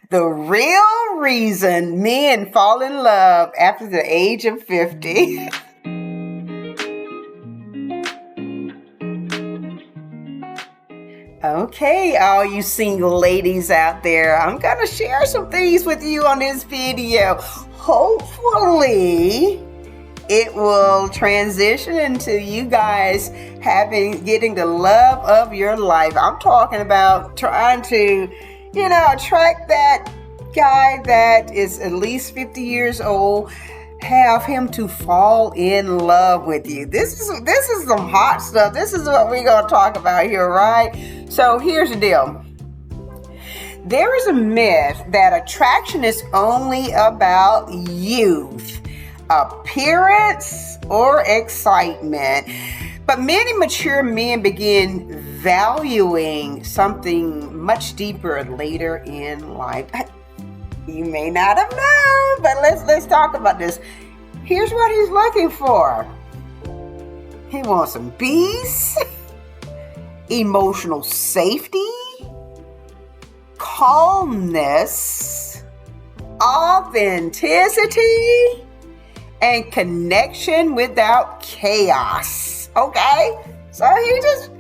The real reason men fall in love after the age of 50. Okay, all you single ladies out there, I'm going to share some things with you on this video. Hopefully, it will transition into you guys getting the love of your life. I'm talking about trying to, attract that guy that is at least 50 years old, have him to fall in love with you. This is some hot stuff. This is what we're going to talk about here, right? So here's the deal. There is a myth that attraction is only about youth, appearance, or excitement. But many mature men begin valuing something much deeper later in life. You may not have known, but let's talk about this. Here's what he's looking for. He wants some peace, emotional safety, calmness, authenticity, and connection without chaos. Okay? So he just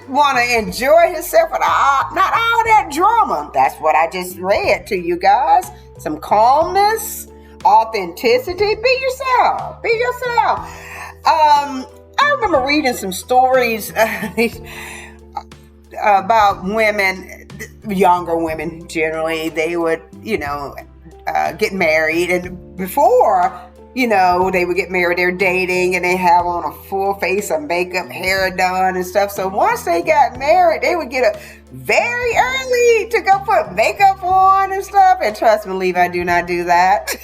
want to enjoy himself without not all that drama. That's what I just read to you guys. Some calmness, authenticity. Be yourself. Be yourself. I remember reading some stories about women, younger women generally. They would, get married, and before they would get married, they're dating and they have on a full face of makeup, hair done and stuff. So once they got married, they would get up very early to go put makeup on and stuff. And trust me, Levi, I do not do that.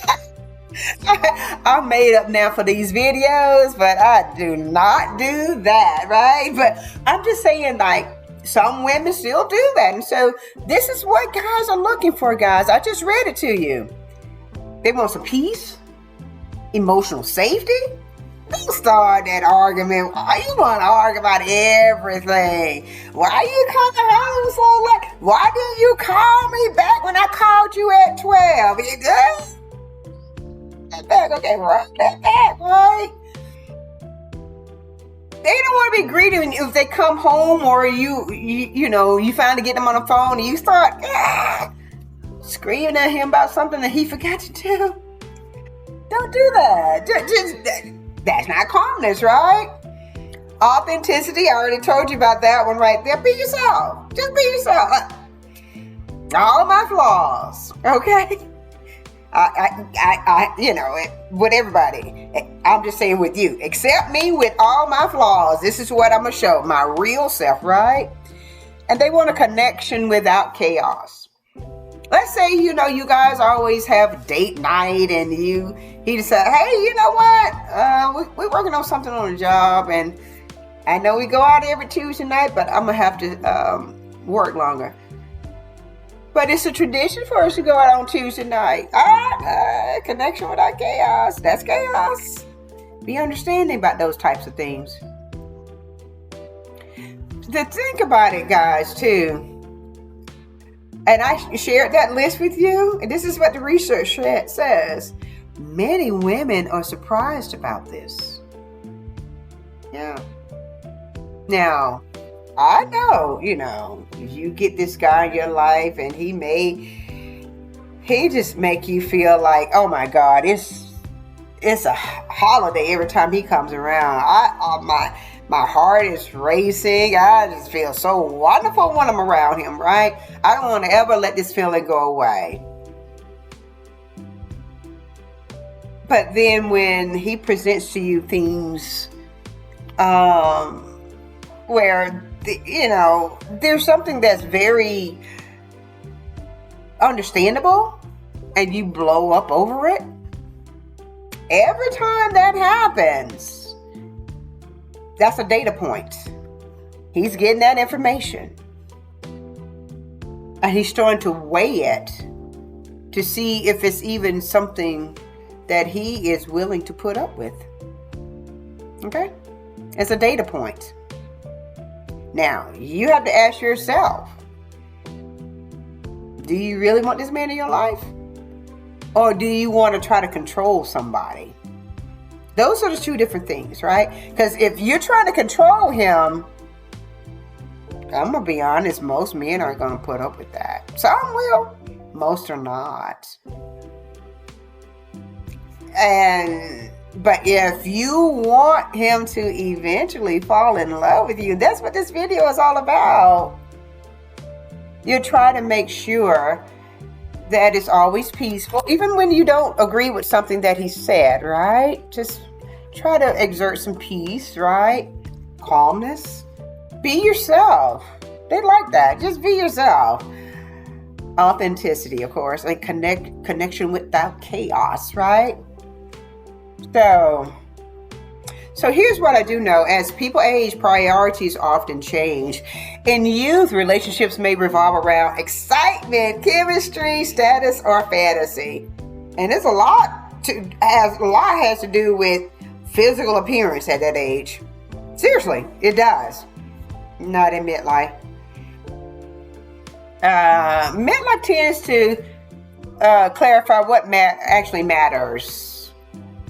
I'm made up now for these videos, but I do not do that, right? But I'm just saying, like, some women still do that. And so this is what guys are looking for, guys. I just read it to you. They want some peace, emotional safety. Don't start that argument. Why you want to argue about everything? Why you coming home so late? Why didn't you call me back when I called you at 12? You good? That back, okay, right? That back, right? They don't want to be greedy if they come home or you finally get them on the phone and you start screaming at him about something that he forgot to do. Don't do that. That's not calmness, right? Authenticity, I already told you about that one right there. Be yourself. Just be yourself. All my flaws, okay? With everybody. I'm just saying with you. Accept me with all my flaws. This is what I'm going to show. My real self, right? And they want a connection without chaos. Let's say, you guys always have date night and he decide, hey, you know what? We're working on something on the job, and I know we go out every Tuesday night, but I'm going to have to work longer. But it's a tradition for us to go out on Tuesday night. Connection without chaos. That's chaos. Be understanding about those types of things. To think about it, guys, too. And I shared that list with you. And this is what the research says. Many women are surprised about this. Yeah. Now, I know, you get this guy in your life and he just make you feel like, oh my God, it's a holiday every time he comes around. My heart is racing. I just feel so wonderful when I'm around him, right? I don't want to ever let this feeling go away. But then when he presents to you things where there's something that's very understandable and you blow up over it, every time that happens, that's a data point. He's getting that information and he's trying to weigh it to see if it's even something that he is willing to put up with. Okay? It's a data point. Now, you have to ask yourself, Do you really want this man in your life? Or do you want to try to control somebody? Those are the two different things, right? Because if you're trying to control him, I'm going to be honest, most men aren't going to put up with that. Some will, most are not. But if you want him to eventually fall in love with you, that's what this video is all about. You try to make sure that it's always peaceful, even when you don't agree with something that he said, right? Just try to exert some peace, right? Calmness. Be yourself. They like that. Just be yourself. Authenticity, of course, and connection without chaos, right? So here's what I do know. As people age, priorities often change. In youth, relationships may revolve around excitement, chemistry, status, or fantasy. And there's a lot has to do with physical appearance at that age. Seriously, it does. Not in midlife. Midlife tends to clarify what actually matters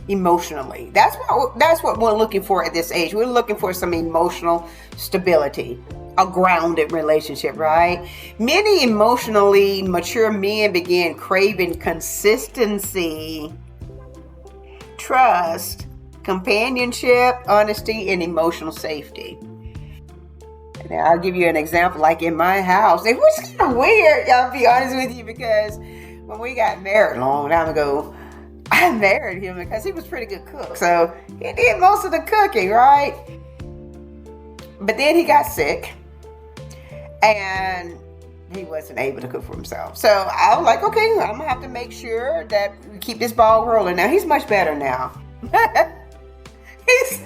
emotionally. That's what we're looking for at this age. We're looking for some emotional stability, a grounded relationship, right? Many emotionally mature men begin craving consistency, trust, companionship, honesty, and emotional safety. Now, I'll give you an example. Like in my house, it was kind of weird, I'll be honest with you, because when we got married a long time ago, I married him because he was a pretty good cook. So he did most of the cooking, right? But then he got sick and he wasn't able to cook for himself. So I was like, okay, I'm going to have to make sure that we keep this ball rolling. Now, he's much better now. He's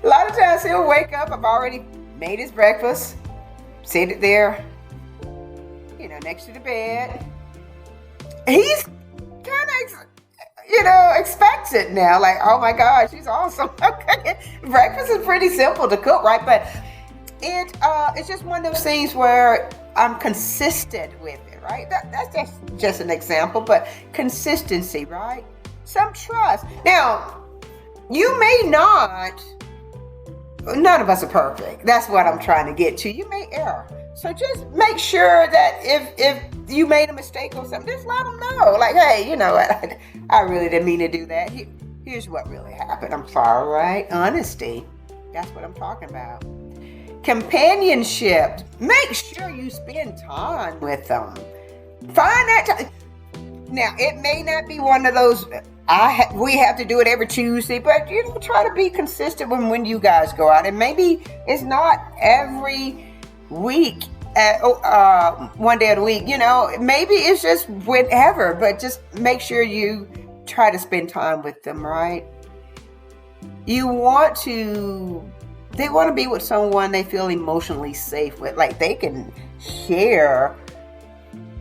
a lot of times he'll wake up, I've already made his breakfast, sit it there, next to the bed. He's kind of, expects it now. Like, oh my gosh, she's awesome. Breakfast is pretty simple to cook, right? But it's just one of those things where I'm consistent with it, right? That's just an example, but consistency, right? Some trust. Now, you may not. None of us are perfect. That's what I'm trying to get to. You may err. So just make sure that if you made a mistake or something, just let them know. Like, hey, you know what? I really didn't mean to do that. Here's what really happened. I'm sorry, right? Honesty. That's what I'm talking about. Companionship. Make sure you spend time with them. Find that time. Now, it may not be one of those, we have to do it every Tuesday, but try to be consistent when you guys go out. And maybe it's not every week, one day of the week, maybe it's just whenever, but just make sure you try to spend time with them, right? They want to be with someone they feel emotionally safe with, like they can share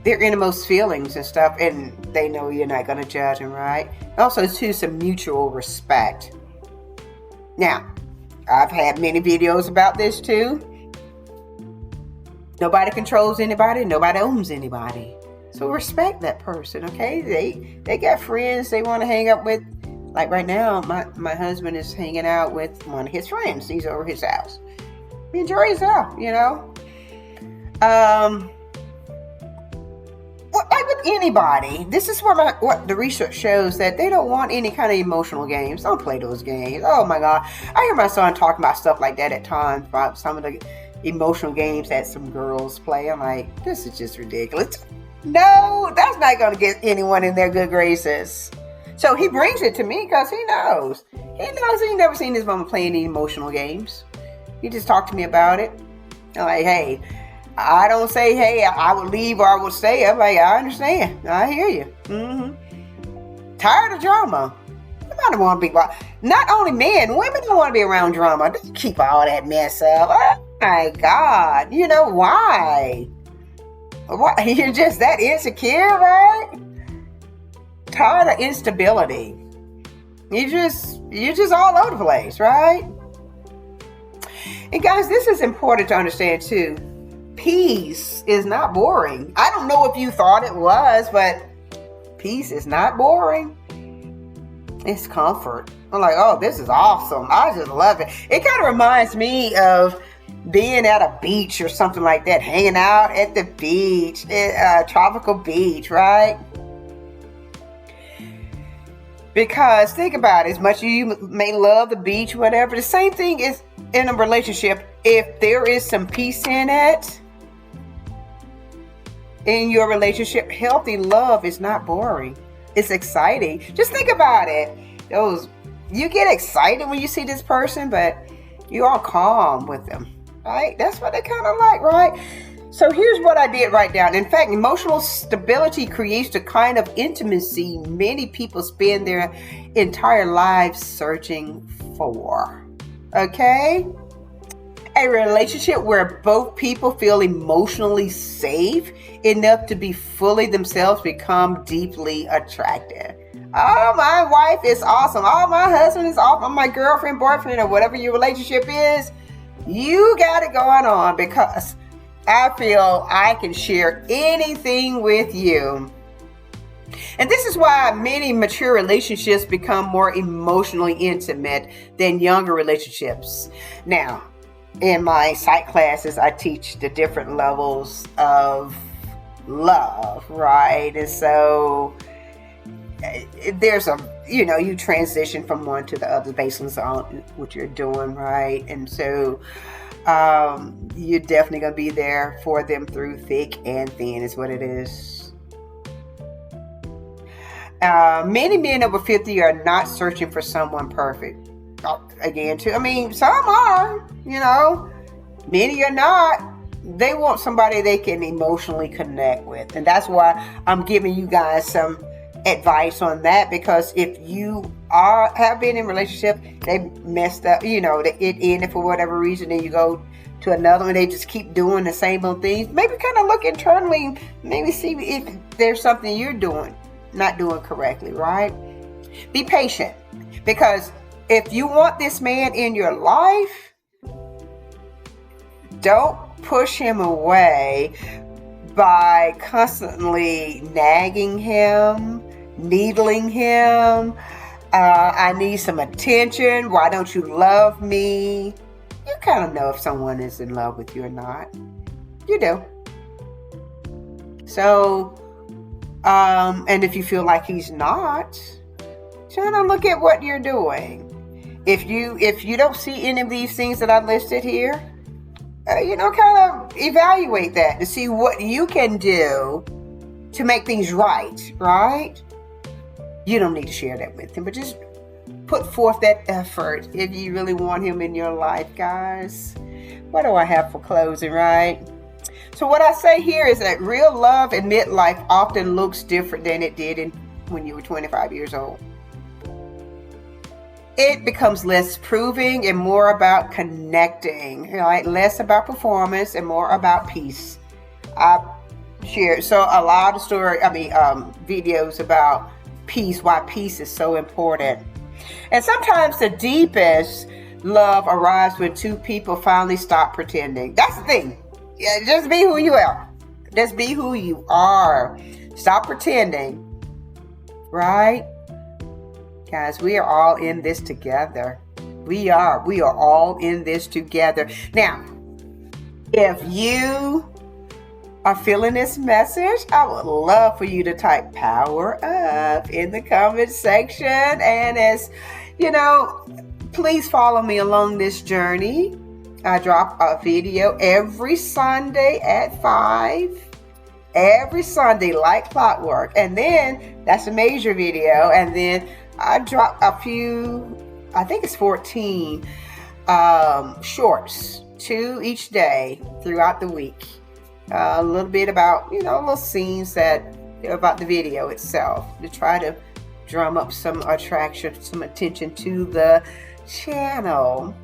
their innermost feelings and stuff, and they know you're not going to judge them, right? Also, too, some mutual respect. Now, I've had many videos about this too. Nobody controls anybody. Nobody owns anybody. So respect that person, okay? They got friends they want to hang up with. Like right now, my husband is hanging out with one of his friends. He's over his house. Enjoy yourself, Like with anybody, this is what the research shows, that they don't want any kind of emotional games. Don't play those games. Oh my God. I hear my son talking about stuff like that at times, about some of the emotional games that some girls play. I'm like, this is just ridiculous. No, that's not going to get anyone in their good graces. So he brings it to me because he knows. He never seen his mama play any emotional games. He just talked to me about it. I'm like, hey, I don't say, hey, I would leave or I would stay. I'm like, I understand. I hear you. Mm-hmm. Tired of drama. Nobody want to be, not only men, women don't want to be around drama. Just keep all that mess up. Oh my God. You know why? Why? You're just that insecure, right? Tired of instability. You're just all over the place, right? And guys, this is important to understand too. peace is not boring. I don't know if you thought it was, but peace is not boring. It's comfort. I'm like, oh, this is awesome. I just love it. It kind of reminds me of being at a beach or something like that, hanging out at the beach, tropical beach, right? Because think about it, as much as you may love the beach, whatever, the same thing is in a relationship. If there is some peace in it, in your relationship, healthy love is not boring. It's exciting. Just think about it. You get excited when you see this person, but you're all calm with them, right? That's what they kind of like, right? So here's what I did write down. In fact, emotional stability creates the kind of intimacy many people spend their entire lives searching for. Okay? A relationship where both people feel emotionally safe enough to be fully themselves become deeply attractive. Oh, my wife is awesome. Oh, my husband is awesome. My girlfriend, boyfriend, or whatever your relationship is, you got it going on, because I feel I can share anything with you. And this is why many mature relationships become more emotionally intimate than younger relationships. Now, in my psych classes, I teach the different levels of love, right? And so there's you transition from one to the other based on what you're doing, right? And so you're definitely going to be there for them through thick and thin, is what it is. Many men over 50 are not searching for someone perfect. Again, too. I mean, some are, many are not. They want somebody they can emotionally connect with. And that's why I'm giving you guys some advice on that, because if you have been in a relationship, they messed up, it ended for whatever reason, and you go to another one, they just keep doing the same old things. Maybe kind of look internally, maybe see if there's something you're not doing correctly, right? Be patient, because if you want this man in your life, don't push him away by constantly nagging him, needling him. I need some attention. Why don't you love me? You kind of know if someone is in love with you or not. You do. So, and if you feel like he's not, try to look at what you're doing. If you don't see any of these things that I listed here, kind of evaluate that to see what you can do to make things right? You don't need to share that with him, but just put forth that effort if you really want him in your life, guys. What do I have for closing, right? So what I say here is that real love in midlife often looks different than it did when you were 25 years old. It becomes less proving and more about connecting, right? Less about performance and more about peace. I shared a lot of videos about peace, why peace is so important. And sometimes the deepest love arrives when two people finally stop pretending. That's the thing. Yeah, just be who you are. Just be who you are. Stop pretending, right? Guys, we are all in this together. We are all in this together. Now, if you are feeling this message, I would love for you to type power up in the comment section. And as please follow me along this journey. I drop a video every Sunday at 5. Every Sunday, like clockwork. And then that's a major video. And then I drop a few, I think it's 14 shorts, 2 each day throughout the week. A little bit about, little scenes about the video itself to try to drum up some attraction, some attention to the channel.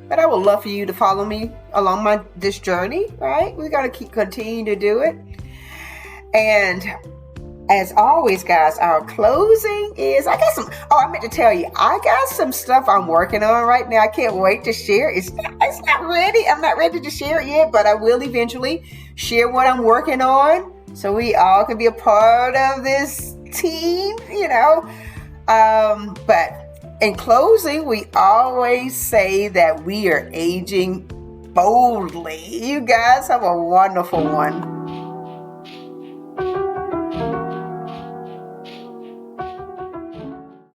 But I would love for you to follow me along this journey, right? We got to continue to do it. And As always, guys, our closing is I meant to tell you, I got some stuff I'm working on right now. I can't wait to share. It's not ready. I'm not ready to share it yet, but I will eventually share what I'm working on so we all can be a part of this team, But in closing, we always say that we are aging boldly. You guys have a wonderful one.